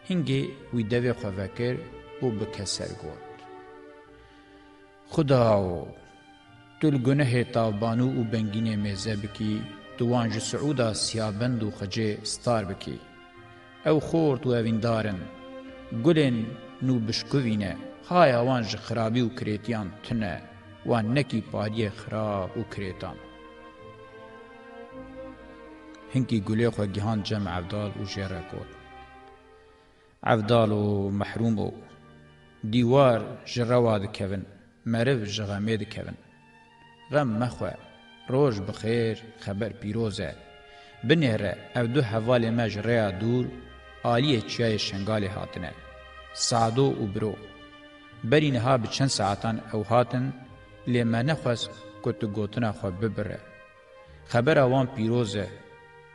هنگی وی دوی خواه و بکسر گود. خداو تل گنه تابانو و بنگین میزه بکی دوانج سعودا سیابند و خجه ستار بکی. او خورد و اویندارن گلن نو بشکوینه های وانج خرابی و کریتیان تنه وان نکی پاری خراب و کریتان. هنگی گلی خو گهان جمع عبدال و جره کود. عبدال و محروم و دیوار جرواد کون مرف جغمید کون. غم مخواه روش بخیر خبر پیروزه بنهره او دو حوال مجره دور آلیه چیای شنگال هاتنه سعدو و برو برینها بچند ساعتان او هاتن لیمه نخواست کتو گوتنا خواه ببره خبر اوان پیروزه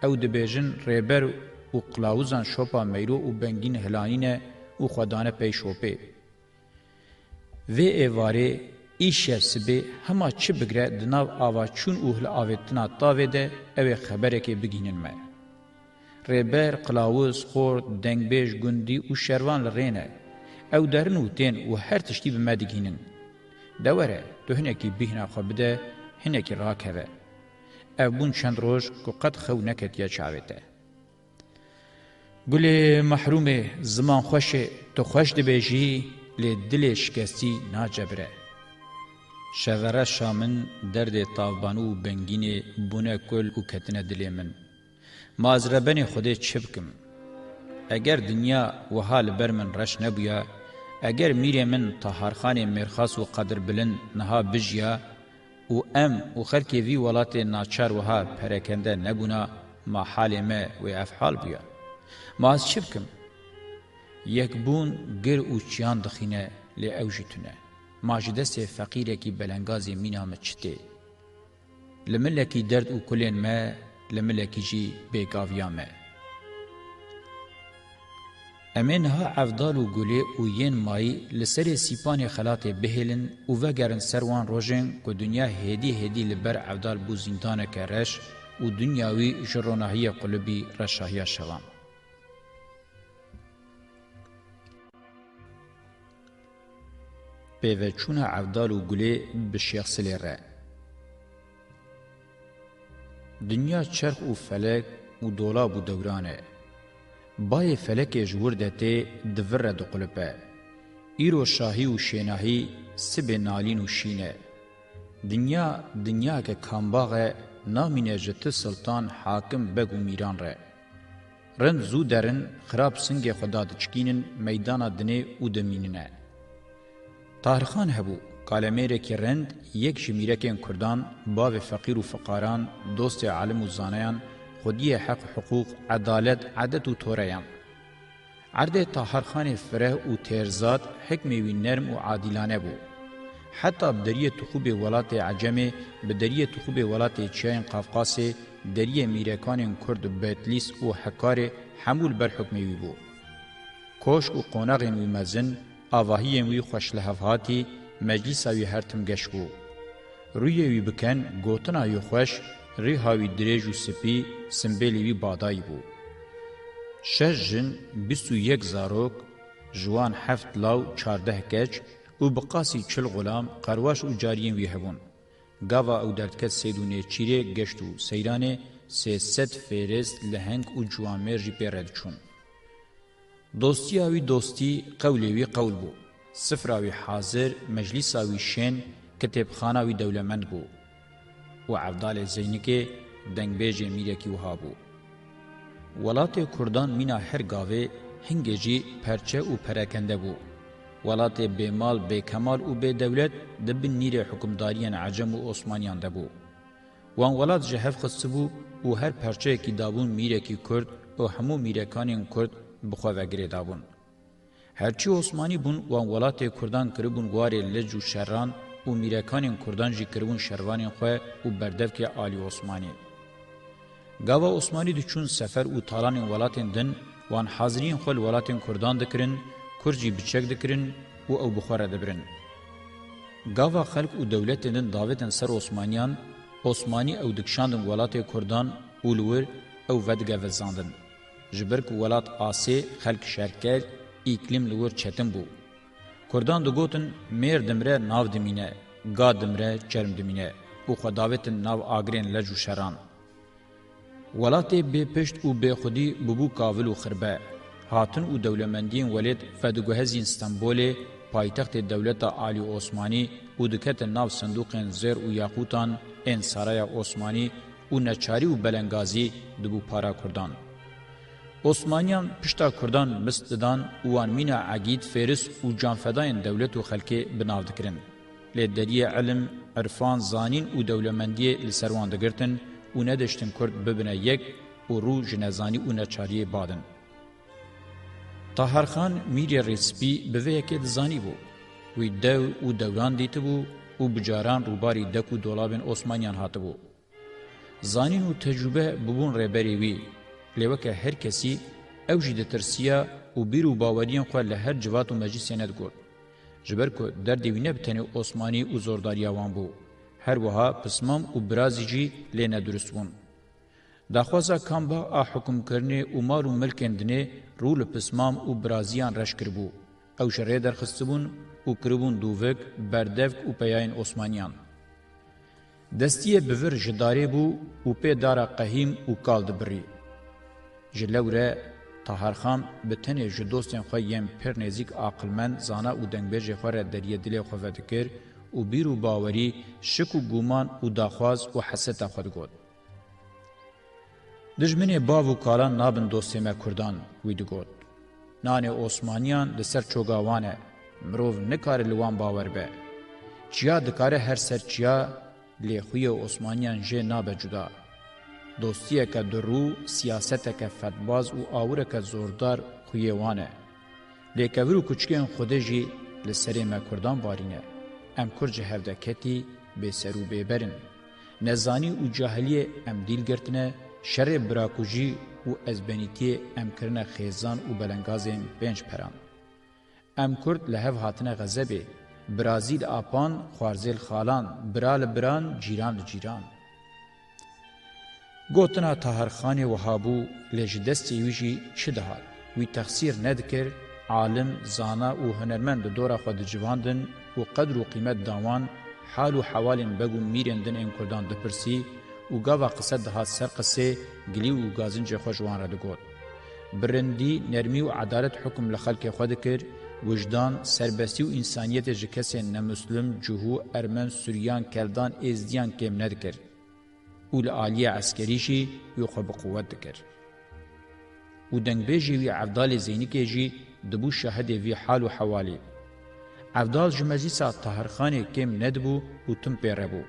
او دبیجن ریبر و قلاوزان شوپا میرو و بنگین هلانین و خودانه پیشوپه و ایواره ایشه سبه همه چه بگره دناو آوا چون اوهل آویتنا تاوه ده اوه خبره که بگینن مه. ریبر، قلاوز، خورد، دنگبیش، گندی و شروان لرینه او درن و تین و هر تشتی بما دگینن. دواره تو هنکی بهنا خواه بده هنکی راکوه. او بون چند روش که قد خو نکت یا چاویته. گل محرومه زمان خوشه تو خوش دبیجی لی دل شکستی ناجبره. شغره شامن درد طاوبانو و بنگین بونه کل و کتنه دلی من. مازربن خوده چبکم. اگر دنیا و حال بر من رش نبویا، اگر میره من طهارخان مرخاص و قدر بلند نها بجیا، و ام و خلکی وی ولات ناچار وها پرکنده نبونا ما حال ما و افحال بیا. ماز چبکم. یک بون گر و چیان دخینه لی اوجیتونه. ماجدست فقیره کی بلنگازی مینامت چته. لملکی درد و کلین ما لملکی جی بیگاویا ما. امین ها عفدال و گلی و ین مایی لسر سیپان خلات بهلن و وگرن سروان روژن که دنیا هدی لبر عفدال بو زندان کرش و دنیاوی جروناهی قلبی رشاهی شوام. پیوچون عفدال و گلی بشیخ سلیره. دنیا چرخ و فلک و دولاب و دورانه. بای فلک جوردته دور دو قلبه. ایرو شاهی و شیناهی سب نالین و شینه. دنیا که کامباغه نامینه جت سلطان حاکم بگو میران ره. رند زو درن خراب سنگ خدا دچکینن میدان دنه و دمیننه. طاهرخان هبو کالمیره که رند یک جمیرکن کردان باو فقیر و فقاران دوست عالم و زانیان خودی حق حقوق عدالت عدد و توریان. عرض طاهرخان فره و تیرزاد حکمی وی نرم و عادلانه بو. حتی بدریه تخوب ولات عجمه بدریه تخوب ولات چین قفقاس دریه میرکان کرد بیتلیس و حکار حمول بر حکمی وی بو. کوش و قوناغین وی مزن آواهی وی خوش لحفاتی مجلس وی هرتم گشبو. روی وی بکن گوتنا وی خوش ری هاوی دریج و سپی سمبیلی وی بادایی بو. شش جن 21 زاروک جوان 7 لاو 14 کچ و بقاسی 40 غلام قرواش و جارین وی هبون. گاوا او دردکت سیدونه چیره گشتو سیرانه 300 فیرست لهنگ و جوامر جی پیرد چون. دوستی آوی دوستی قولی وی قول بو. سفر آوی حاضر مجلس آوی شن کتبخانه آوی دولمند بو. و عبدال زینکه دنگبیج میرکی وها بو. ولات کردان مینا هر گاوه هنگه جی پرچه و پرکنده بو. ولات بیمال بیکمال و بی دولت دبن نیر حکمداریان عجم و عثمانیان دبو. وان ولات جهف خص بو و هر پرچه کی دابون میرکی کرد و همو میرکانین کرد بخوا وگره دابون. هرچی عثمانی بون وان ولات کردان کربون واری لج و شران و میرکانین کردان جی کربون شروانین خواه و بردف که آلی عثمانی. گاوا عثمانی دو چون سفر و تالانین ولاتین دن وان حاضرین خوال ولاتین کردان دکرن کرجی بچک دکرن و او بخواره دبرن. گاوا خلق و دولت دن داوتن سر عثمانیان عثمانی او دکشاندن ولات کردان اولور او ودگه وزاندن. جبر کو ولات آسی خلق شرکل اقلیم لور چتن بو. کردان دو گوتن میر دمره ناو دمینه، گا دمره چرم دمینه و خداوتن ناو آگرین لجو شران. ولاتی بی پشت و بی خودی ببو کاول و خربه. هاتن و دولمندین ولید فدگوهزین استنبول پایتخت دولت آلی عثمانی و دکت ناو صندوق زیر و یاقوتان این سرای عثمانی و نچاری و بلنگازی دبو پارا کردان. عثمانیان پشتا کردان مستدان وان مینا عگید فارس و جانفداین دولت و خلکی بناو دکرن. لدریه علم، عرفان، زانین و دولمندی لسروان دگرتن و ندشتن کرد ببنه یک و رو جنزانی و نچاری بادن. طاهرخان میری ریسپی به یکی دزانی بو. وی دو و دوران دیته بو و بجاران روباری دکو دولابن عثمانیان هاته بو. زانین و تجربه ببون ریبری وی. لیوکه هر کسی اوجی ده ترسیا و بیرو باوریان خواه لهر جوات و مجلس ندگود. جبر که در دیوینه بتنی عثمانی و زورداریاوان بو. هر وها پسمام و برازی جی لینه درست بون. داخوازا کامبا حکم کرنه و مال و ملکندنه رول پسمام و برازیان رش کربو. او شره در خستبون و کربون دووک بردفک و پیاین عثمانیان. دستیه بور جداره بو و پی دارا قهیم و کالد بری. جلوره طاهرخان به تنه جدوستین خواه یم پر نزیک عقلمند زانا و دنگبیج خواه دریه دل خواه دکر و بیرو باوری شک و گومان و داخواز و حسد خود گود. دجمن باو و کالان نابن دوستیمه کردان ویدو گود. نان عثمانیان لسر چوگاوانه مروف نکار لوان باور به. چیا دکاره هر سر چیا لیخوی عثمانیان جه نابه جدا. دوستیه که درو سیاسته که فتباز و آوره که زوردار خویوانه. لیکه ورو کچکین خوده جی لسری مکردان بارینه. ام کرج هفدکتی به سرو بیبرن. نزانی و جاهلی ام دیل گرتنه شر براکوجی و ازبنیتی ام کرنه خیزان و بلنگازین بینج پران. ام کرد لحف هاتنه غزبه. برازیل آپان خوارزیل خالان برال بران جیران لجیران. گوتنا طاهرخان وهابو لجدستی ویجی چه دهاد وی تخصیر ندکر عالم زانا و هنرمند دورا خود جواندن و قدر و قیمت داوان حال و حوالین بگو میرندن این کردان دپرسی و گاوا قصد دهاد سر قصه گلی و گازنج خوشوان را دگود. برندی نرمی و عدالت حکم لخلق خود کر وجدان سربستی و انسانیت جکس نمسلم جهو ارمن سوریان کردان ازدیان کم ندکر و لعالیه عسکریشی یو خو بقوت دکر. و دنگبیجی وی عبدال زینی جی دبو شهد وی حال و حوالی. عبدال جمجیسا طاهرخان کم ندبو و تم پیره بو.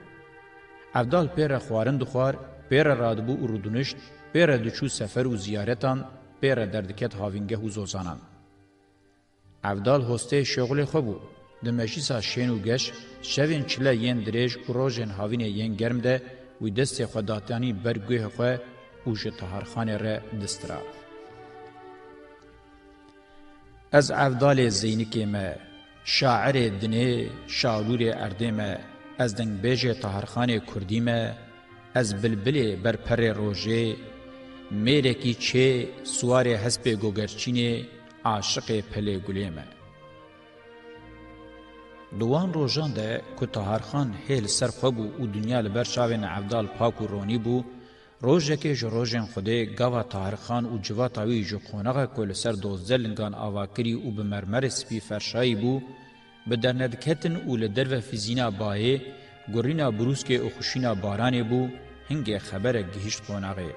عبدال پیره خوارن دخوار، پیره رادبو و رودونشت، پیره دچو سفر و زیارتان، پیره دردکت هاوینگه و زوزانان. عبدال هسته شغل خوبو. دمجیسا شین و گش، شوین چله ین دریج و روژن هاوین ین گرم ده و دست خوداتانی برگوه خواه و جطهارخان را دسترا. از عبدال زینکی ما، شاعر دنه شاعرور ارده ما، از دنگ بیج طهارخان کردی ما، از بلبل برپر روژه، میره کی چه سوار حسب گوگرچینه عاشق پله گلی ما. دوان روزان ده که طاهرخان هیل سرخوبو و دنیا لبر شاوین عبدال پاک و رونی بو روزه که جروجن خوده گاوا طاهرخان و جواتاوی جو خونغه کل سر دوزدلنگان آواکری و بمرمر سپی فرشایی بو به درندکتن و لدر و فیزینا باهی گرینا بروس که اخوشینا بارانی بو هنگ خبر گهشت خونغه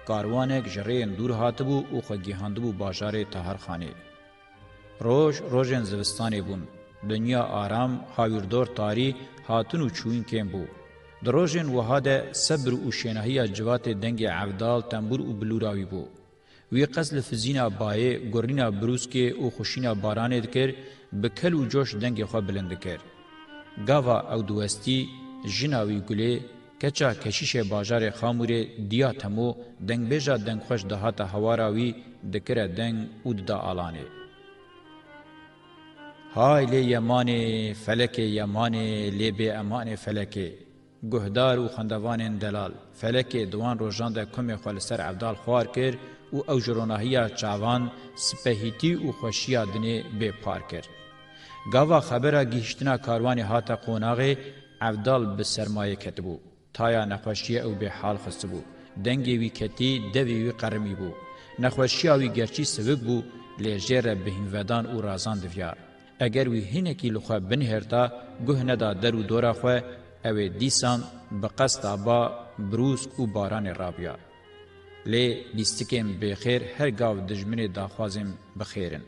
کاروانک جرین دور هاتبو و خوگیهاندبو باجار طاهرخانه روزن زوستانی بون دنیا آرام هاویردور تاری هاتن و چوین کم بو. دروژن وهاده صبر و شناهی جوات دنگ عبدال تنبور و بلوراوی بو. وی قزل فزینا بایه گرینا بروس که او خوشینا بارانه دکر بکل و جوش دنگ خواه بلند کر. گاوا او دوستی جناوی گله کچا کشیش باجار خاموره دیا تمو دنگ بیجا دنگ خوش دهات هواراوی دکر دنگ او دا آلانه. های لی یمانه فلک یمانه لی بی امان فلکه گهدار و خندوان دلال فلک دوان روژان ده کمی خالصر عبدال خوار کر و او جروناهیا چاوان سپهیتی و خوشیا دنه بے پار کر. گاوا خبره گیشتنا کاروانی هاتا قوناغی عبدال به سرمایه کتبو. تایا نخوشیه او به حال خستبو. دنگی وی کتی دوی وی قرمی بو. نخوشیه وی گرچی سبب بو لیجر بهینودان او رازان دویا. اگر وی هینکی لخوا بنهرتا گوه ندا درو دورا خواه او دیسان بقصد آبا بروز و باران رابیا. لی لیستکیم بخیر هر گاو دجمن داخوازم بخیرن.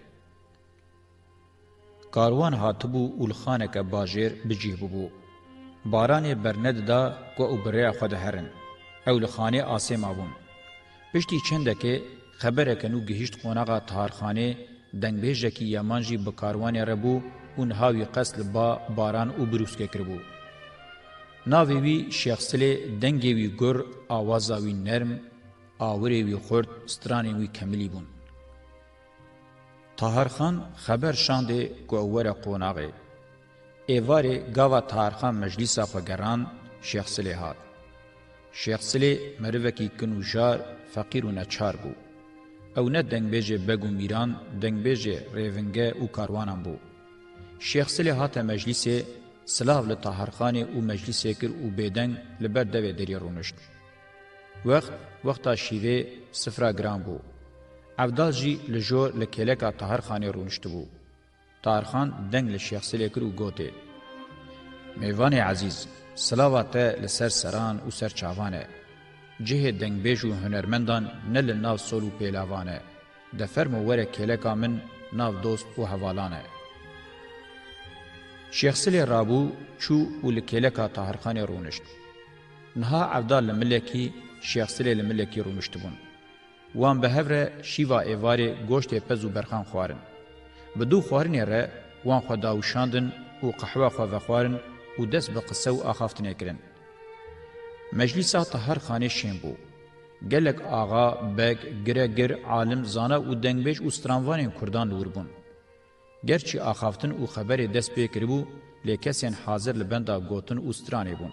کاروان هاتبو اولخانک باجر بجیه بو. باران برند دا کو او بریا خود هرن. اولخانه آسیم آبون. پشتی چنده که خبره کنو گهشت قوناغا تارخانه دنگبیجه کی یمانجی بکاروان ربو اون هاوی قسل با باران او بروس که کربو. ناوی وی شخصلی دنگی وی گر آوازا وی نرم آوری وی خورد سترانی وی کملی بون. طاهرخان خبر شانده که اوور قوناغه. ایواری گاوا طاهرخان مجلسا خوگران شخصلی هاد. شخصلی مروکی کنوژار فقیر و نچار بو. او نه دنگبیجه بگو میران دنگبیجه ریونگه و کاروانان بو. شخصلی هات مجلسه سلاو لطاهرخانه او مجلسه کر او بیدنگ لبر دوی دری رونشت. وقتا شیوه 0 گرام بو. عبدال جی لجور لکلکا طاهرخانه رونشت بو. طاهرخان دنگ لشخصلی کر او گوته. میوان عزیز سلاوات لسر سران و سر چاوانه. جه دنگبیج و هنرمندان نل ناو سولو پیلاوانه. دفرمو وره کلکا من ناو دوست و حوالانه. شخصلی رابو چو و لکلکا طاهرخانه رونشت. نها عبدال لملکی شخصلی لملکی رونشت بون. وان به هفره شیوا ایواری گوشت پزو برخان خوارن. بدو خوارنی ره وان خداوشاندن و قحوه خواه خوارن و دست بقصه و آخافتنه کرن. مجلسا طاهرخانه شین بو. گلک آغا، بگ، گرگر، عالم، زانه و دنگبیج و سترانوانین کردان لور بون. گرچی آخافتن و خبر دست بکر بو، لیکسین حاضر لبندا گوتن و سترانی بون.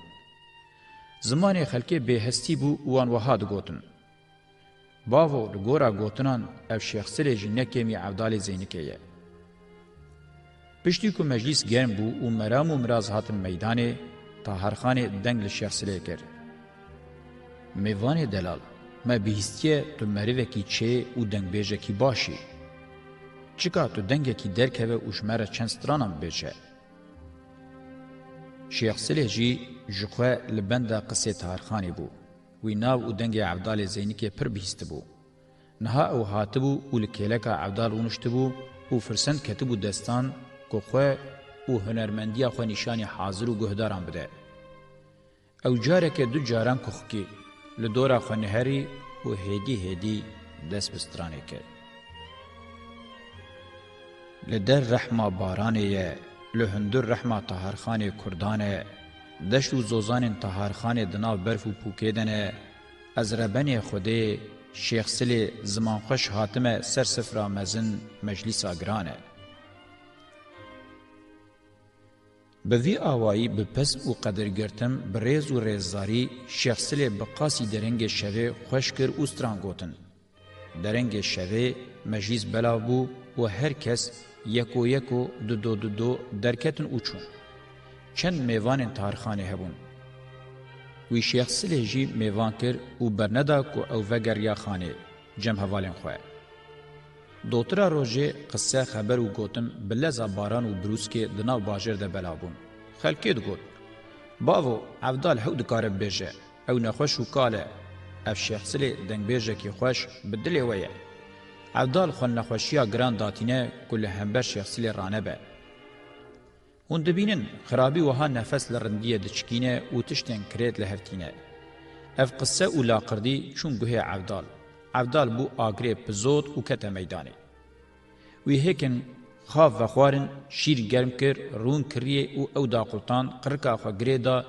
زمان خلکی به هستی بو وان وحاد گوتن. باو لگورا گوتنان اف شخصی جنکیمی عبدال زینکیه. پشتی که مجلس گرم بو و مرام و مراز هاتن میدانه طاهرخانه دنگ لشخصی کرد. میوان دلال ما بیستیه تو مریوکی چه و دنگ بیجه کی باشی. چکا تو دنگه کی درکه و شماره چند سترانم بیشه. شیخ سلیجی جخوه لبنده قصه طاهرخانی بو. وی ناو و دنگ عبدال زینی که پر بیست بو. نها او هاتبو و لکیلکا عبدال اونشت بو و فرسند کتبو دستان که خواه و هنرمندی خواه نشانی حاضر و گهداران بده. او جاره که دو جاران کخکی لدورا خونهری و هدی دست بسترانه کرد. لدر رحمه بارانه لهندر رحمه طاهرخانه کردانه دشت و زوزان طاهرخانه دناو برف و پوکیدنه از ربن خوده شیخ سلی زمان خوش حاتمه سر سفرا مزن مجلس آگرانه. بوی آوایی بپس و قدر گرتم بریز و ریززاری شیخ سلی بقاسی درنگ شوه خوش کر و ستران گوتن. درنگ شوه مجلس بلاو بو و هر کس یکو دو درکتن اوچون. چند میوان طاهرخانه هبون. وی شیخ سلی جی میوان کر و برندا کو او وگر یا خانه جم حوالین خواه. دوترا روژه قصه خبر و گوتم بلزا باران و بروز که دناو باجر ده بلابون. خلکی دو گوت. باو عبدال حو دکارب بیجه او نخوش و کاله اف شیخ سلی دنگ بیجه که خوش بدلی ویه. عبدال خون نخوشیا گران داتینه کل همبر شیخ سلی رانه به. هون دبینن خرابی وها نفس لرندیه دچکینه و تشتن کرید لهفتینه. اف قصه و لاقردی چون گوه عبدال. عبدال بو آگره بزود و کته میدانه. وی هکن خاف و خوارن شیر گرم کر رون کریه او داقلتان قرکا خوا گره دا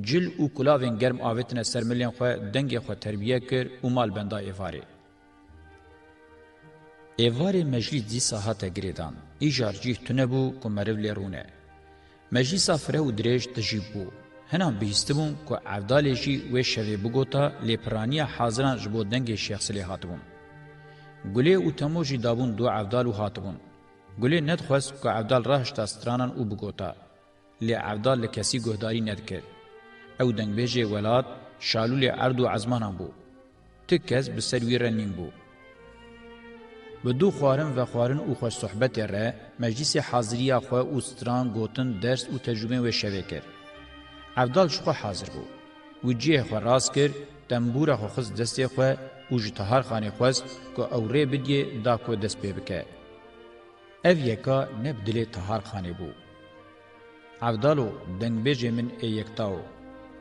جل و کلاوین گرم آویتن سرملین خوا دنگ خوا تربیه کر و مال بندا ایواره. ایواره مجلس دی ساحت گره دان. ایجار جیه تونه بو که مروف لیرونه. مجلس فره و دریج تجیب بو. هنان بهستبون که عبدال جی و شوی بگوتا لیپرانی حاضران جبو دنگ شیخ سلی هاتبون. گلی او تموجی دابون دو عبدال و هاتبون. گلی ندخواست که عبدال راهش تا سترانان او بگوتا. لی عبدال لکسی گهداری ندکر. او دنگ بیجه ولاد شالول عرض و عزمانان بو. تکز بسروی رنین بو. بدو خوارن و خوارن او خوش صحبت ره مجلس حاضری خو او ستران گوتن درس او تجربه و شوه کر. عبدال شخو حاضر بو. و جیه خو راست کر تنبور خو خز دستی خو او جتهار خانه خواست که اوره بدیه دا کو دست پی بکه. او یکا نبدل تهار خانه بو. عبدالو دنگ بیجه من ای یکتاو.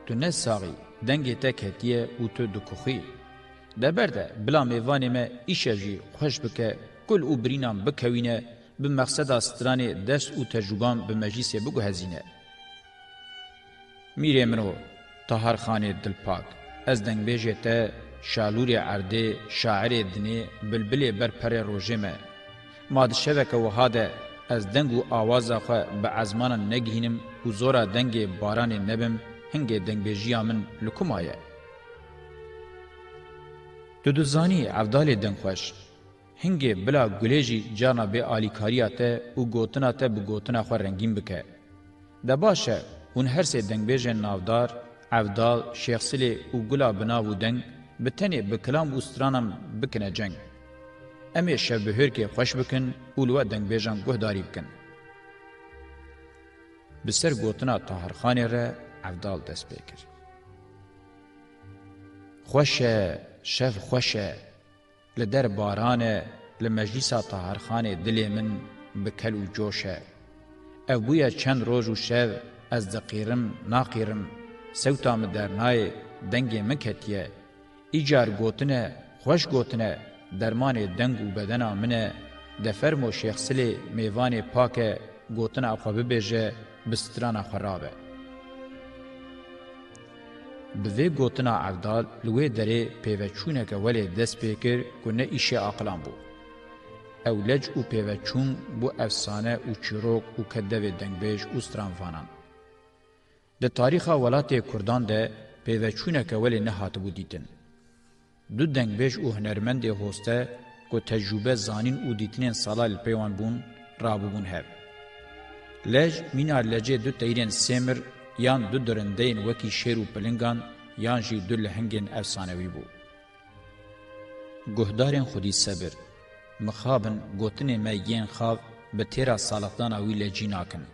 تو نه ساغی دنگ تک هتیه او تو دکوخی. دبرده بلا میوانی ما ایشه جی خوش بکه کل او برینام بکوینه به مقصد استران دست او تجربان به مجلس بگو هزینه. میره منو طهر خانه دلپاک از دنگ بیجه تا شالور عرده شاعر دنی بلبل برپر روژه ما مادشوک و هاده از دنگ و آواز خواه به عزمان نگهینم و زورا دنگ باران نبم هنگ دنگ بیجیا من لکم آیه. دودزانی عبدال دنگ خوش هنگی بلا گلیجی جانا به آلیکاریاته و گوتناته به گوتنا خو رنگین بکه. ده باشه اون هر سه دنگ بیجن نافدار عبدال شیخسلی و گلا بناو دنگ بتنی بکلام و سترانم بکنه جنگ. امی شب بهر که خوش بکن اولو دنگ بیجان گهداری بکن. بسر گوتنا طاهرخانه را عبدال دست بکر. خوشه شف خوشه لدر بارانه لمجلس طاهرخانه دل من بکل و جوشه. او بویا چند روز و شف از دقیرم ناقیرم سوتام درنای دنگ مکتیه ایجار گوتنه خوش گوتنه درمان دنگ و بدنا منه دفرمو شیخ سلی میوان پاک گوتنه اخواه ببیجه بستران خرابه. بوی گوتنا عبدال لوی دره پیوچونه که ولی دست پیکر کنه ایشه عقلان بو. او لج او پیوچون بو افسانه او چیروک او کدوی دنگبیج او سترانفانان. ده تاریخ ولات کردان ده پیوچونه که ولی نهات بو دیتن. دو دنگبیج او هنرمند هسته که تجربه زانین او دیتنین سالال پیوان بون رابو بون هب. لج مینار لجه دو تیرین سیمر یان دو درندین وکی شیر و پلنگان یان جی دو لحنگین افسانوی بو. گهدارین خودی صبر مخابن گوتن ما ین خواب به تیرا سالتان اوی لجی ناکن.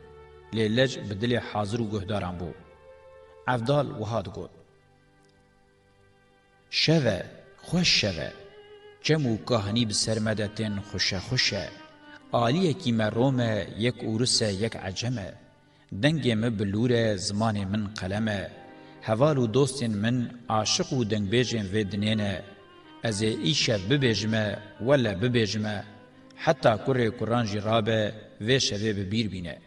لیلج بدل حاضر و گهداران بو. عبدال وحاد گود. شوه خوش شوه جمو کهانی بسرمدتین خوشه خوشه آلیه کی مرومه یک اورسه یک عجمه دنگ من بلوره زمان من قلمه هوال و دوستین من عاشق و دنگ بیجن و دنینه از ایشه ببیجمه ولا ببیجمه حتی کره کران جرابه و شوه ببیر بینه.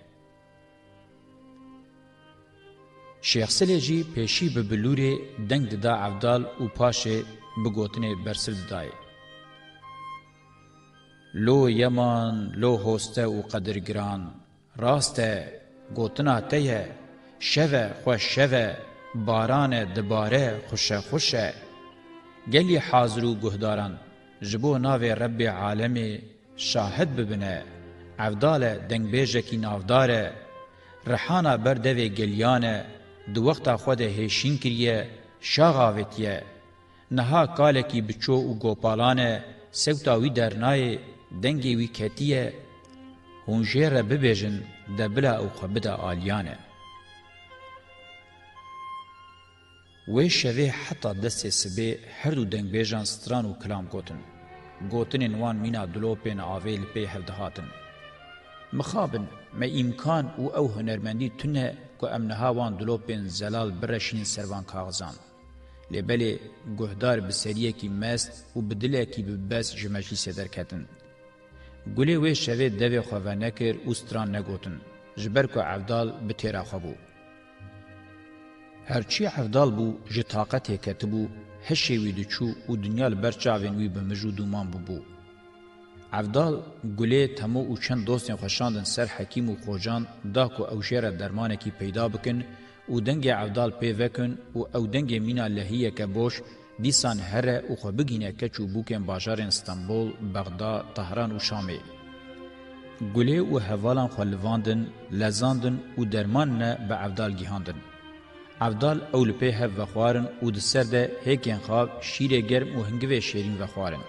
شیخ سلیجی پیشی ببلوره دنگ دا عبدال و پاشه بگوتنه برسل دای. لو یمان لو هسته و قدرگران راسته گوتنا تیه شوه خوش شوه باران دباره خوشه خوشه گلی حاضر و گهداران جبو ناو رب عالمی شاهد ببنه عبدال دنگ بیجه کی نافداره رحانا بردوی گلیانه دو وقتا خود هیشین کریه شاغاوتیه نها کالکی بچو و گوپالانه سوتاوی درنای دنگی وی کتیه هونجیر ببیجن دبلا او خبدا آلیانه. وی شوی حتی دست سبی هر دو دنگ بیجان ستران و کلام گوتن. گوتن انوان مینا دلوپین آویل پی هفدهاتن. مخابن ما امکان او هنرمندی تنه که امنها وان دلوپین زلال برشین سروان کاغزان. لبلی گهدار بسریه کی مست و بدله کی ببس جمجی سدر کتن. گلی وی شوی دوی خواه نکر او ستران نگوتن. جبر که عبدال بتیرا خواه هرچی عبدال بو جتاقت کتبو هشی وی دچو و دنیا لبرچاوین وی بمجود و مان بو. عبدال گلی تمو و چند دوستین خوشاندن سر حکیم و خوجان دا که او جیر درمانه کی پیدا بکن و دنگ عبدال پی وکن و او دنگ مینا لحیه که بوش دیسان هره او خو بگینه کچو بوکن باجار استانبول، بغداد، طهران و شامه. گله او هوالان خلواندن، لزاندن و درمان نه به عبدال گیهاندن. عبدال اول په هف وخوارن او د سر ده هکین خواب شیر گرم و هنگوه شیرین وخوارن.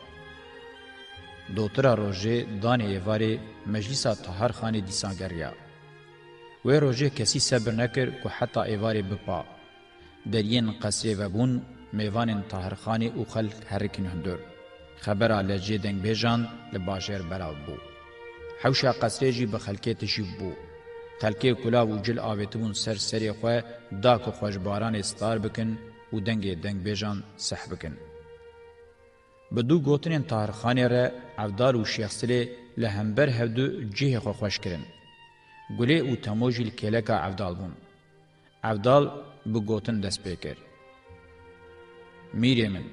دوترا روژه دانه ایواره مجلسا طهر خانه دیسانگریا. و روژه کسی صبر نکر که حتی ایواره بپا. درین قصره و بون میوان طهر خانه او خلق حرکن هندور. خبره لجه دنگ بیجان لباشر براو بو. حوشا قصره جی بخلکه تشیف بو. خلکه کلا و جل آویتون سر سری خواه دا که خوشباران استار بکن و دنگ بیجان سح بکن. بدو گوتنین طاهرخانه را عبدال و شیخ سلی لهمبر هفدو جه خو خوش کرن. گله او تموجیل کلکا عبدال بون. عبدال بو گوتن دست بیکر. میره من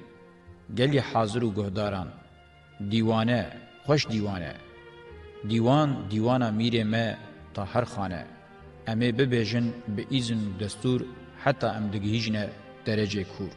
گلی حاضر و گهداران دیوانه خوش دیوانه دیوانا میره ما طاهرخانه امه ببیجن به ایزن دستور حتی ام دگهیجنه درجه کور.